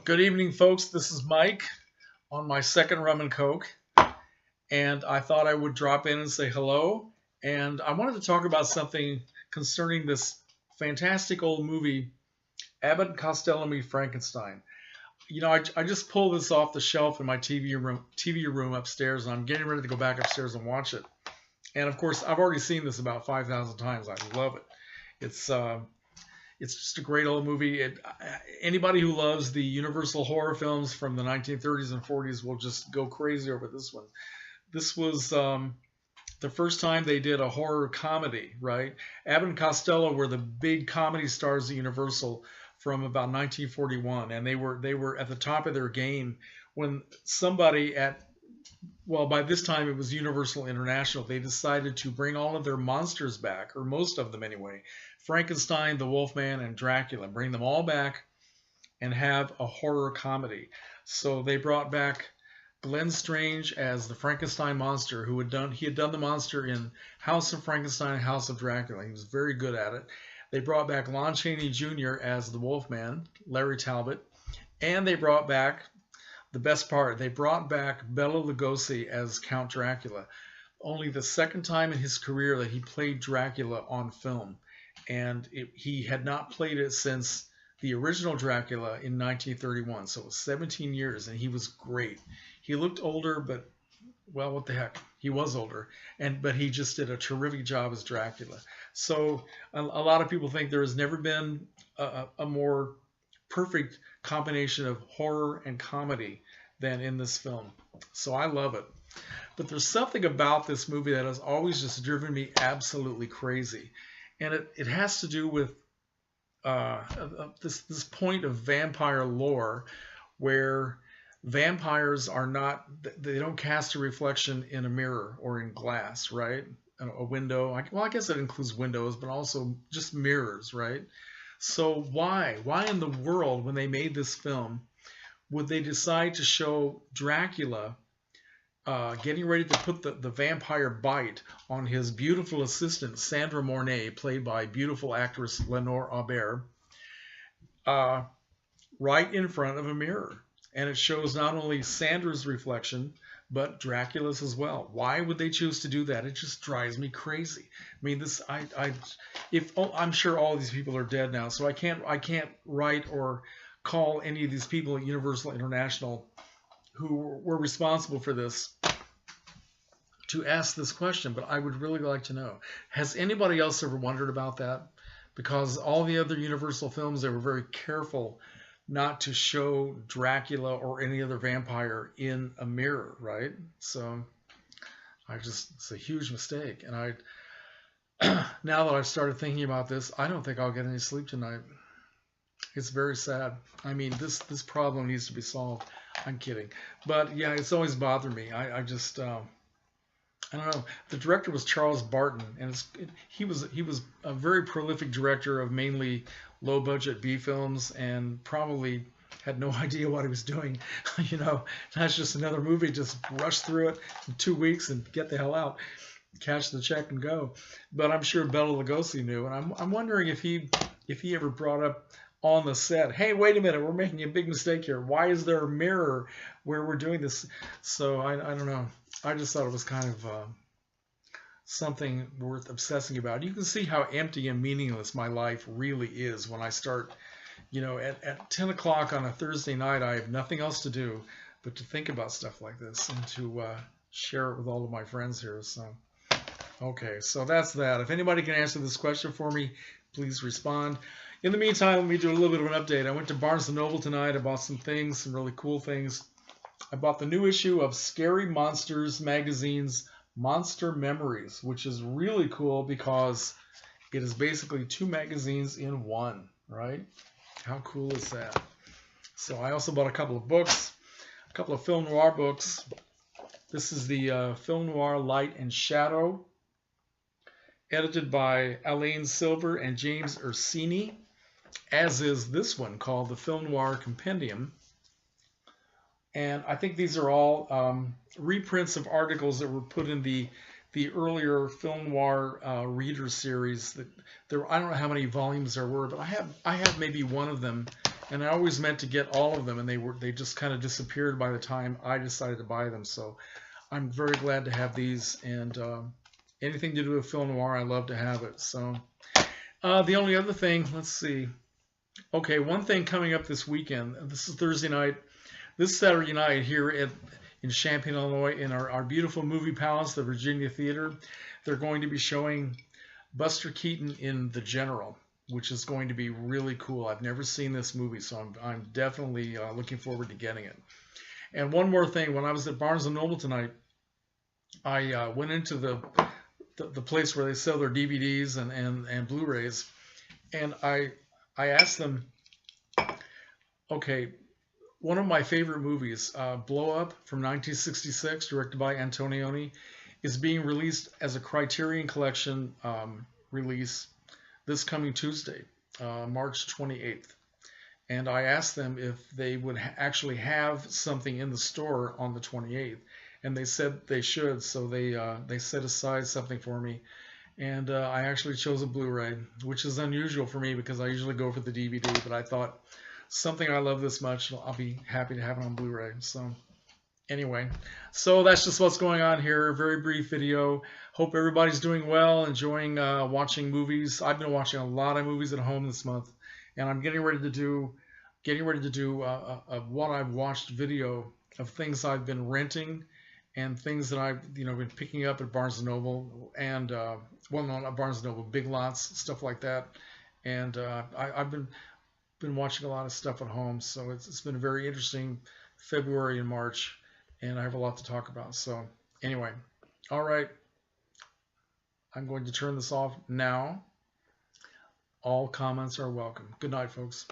Good evening, folks. This is Mike on my second rum and coke, and I thought I would drop in and say hello. And I wanted to talk about something concerning this fantastic old movie, Abbott and Costello Meet Frankenstein. I just pulled this off the shelf in my TV room upstairs, and I'm getting ready to go back upstairs and watch it. And of course, I've already seen this about 5,000 times. I love it. It's uh, it's just a great old movie. Anybody who loves the Universal horror films from the 1930s and 40s will just go crazy over this one. This was the first time they did a horror comedy, right? Abbott and Costello were the big comedy stars at Universal from about 1941, and they were at the top of their game when somebody at well, by this time it was Universal International. They decided to bring all of their monsters back, or most of them anyway. Frankenstein, the Wolfman, and Dracula. Bring them all back and have a horror comedy. So they brought back Glenn Strange as the Frankenstein monster, he had done the monster in House of Frankenstein and House of Dracula. He was very good at it. They brought back Lon Chaney Jr. as the Wolfman, Larry Talbot, and they brought back the best part. They brought back Bela Lugosi as Count Dracula. Only the second time in his career that he played Dracula on film, and he had not played it since the original Dracula in 1931. So it was 17 years, and he was great. He looked older, but well, what the heck? He was older, but he just did a terrific job as Dracula. So a lot of people think there has never been a more perfect combination of horror and comedy than in this film. So I love it. But there's something about this movie that has always just driven me absolutely crazy. And it has to do with this point of vampire lore where vampires are not, they don't cast a reflection in a mirror or in glass, right? A window. Well, I guess that includes windows, but also just mirrors, right? So why in the world, when they made this film, would they decide to show Dracula getting ready to put the vampire bite on his beautiful assistant, Sandra Mornay, played by beautiful actress Lenore Aubert, right in front of a mirror? And it shows not only Sandra's reflection, but Dracula's as well. Why would they choose to do that? It just drives me crazy. I mean, I'm sure all these people are dead now, so I can't write or call any of these people at Universal International who were responsible for this to ask this question, but I would really like to know. Has anybody else ever wondered about that? Because all the other Universal films, they were very careful not to show Dracula or any other vampire in a mirror, right? So it's a huge mistake. And now that I've started thinking about this, I don't think I'll get any sleep tonight. It's very sad. I mean, this problem needs to be solved. I'm kidding. But yeah, it's always bothered me. I don't know. The director was Charles Barton, and he was a very prolific director of mainly low-budget B films, and probably had no idea what he was doing. That's just another movie. Just rush through it in 2 weeks and get the hell out, cash the check and go. But I'm sure Bela Lugosi knew, and I'm wondering if he ever brought up on the set, hey, wait a minute, we're making a big mistake here. Why is there a mirror where we're doing this? So I don't know. I just thought it was kind of something worth obsessing about. You can see how empty and meaningless my life really is when I start, at 10 o'clock on a Thursday night, I have nothing else to do but to think about stuff like this and to share it with all of my friends here. So, okay, so that's that. If anybody can answer this question for me, please respond. In the meantime, let me do a little bit of an update. I went to Barnes & Noble tonight. I bought some things, some really cool things. I bought the new issue of Scary Monsters magazine's Monster Memories, which is really cool because it is basically 2 magazines in one, right? How cool is that? So I also bought a couple of books, a couple of film noir books. This is the Film Noir Light and Shadow, edited by Alain Silver and James Ursini, as is this one called the Film Noir Compendium. And I think these are all reprints of articles that were put in the earlier Film Noir reader series. I don't know how many volumes there were, but I have maybe one of them and I always meant to get all of them, and they just kind of disappeared by the time I decided to buy them. So I'm very glad to have these, and anything to do with film noir, I love to have it. So the only other thing, let's see. Okay, one thing coming up this weekend. This is Thursday night. This Saturday night here in Champaign, Illinois, in our beautiful movie palace, the Virginia Theater, they're going to be showing Buster Keaton in The General, which is going to be really cool. I've never seen this movie, so I'm definitely looking forward to getting it. And one more thing, when I was at Barnes & Noble tonight, I went into the place where they sell their DVDs and Blu-rays, and I asked them, okay, one of my favorite movies, Blow Up from 1966, directed by Antonioni, is being released as a Criterion Collection release this coming Tuesday, March 28th. And I asked them if they would actually have something in the store on the 28th, and they said they should. So they set aside something for me, and I actually chose a Blu-ray, which is unusual for me because I usually go for the DVD. But I thought something I love this much, I'll be happy to have it on Blu-ray. So anyway, so that's just what's going on here. A very brief video. Hope everybody's doing well, enjoying watching movies. I've been watching a lot of movies at home this month, and I'm getting ready to do a what I've watched video of things I've been renting and things that I've been picking up at Barnes & Noble and well, no, not Barnes & Noble, Big Lots, stuff like that. And I've been watching a lot of stuff at home, so it's been a very interesting February and March, and I have a lot to talk about. So anyway, all right, I'm going to turn this off now. All comments are welcome. Good night, folks.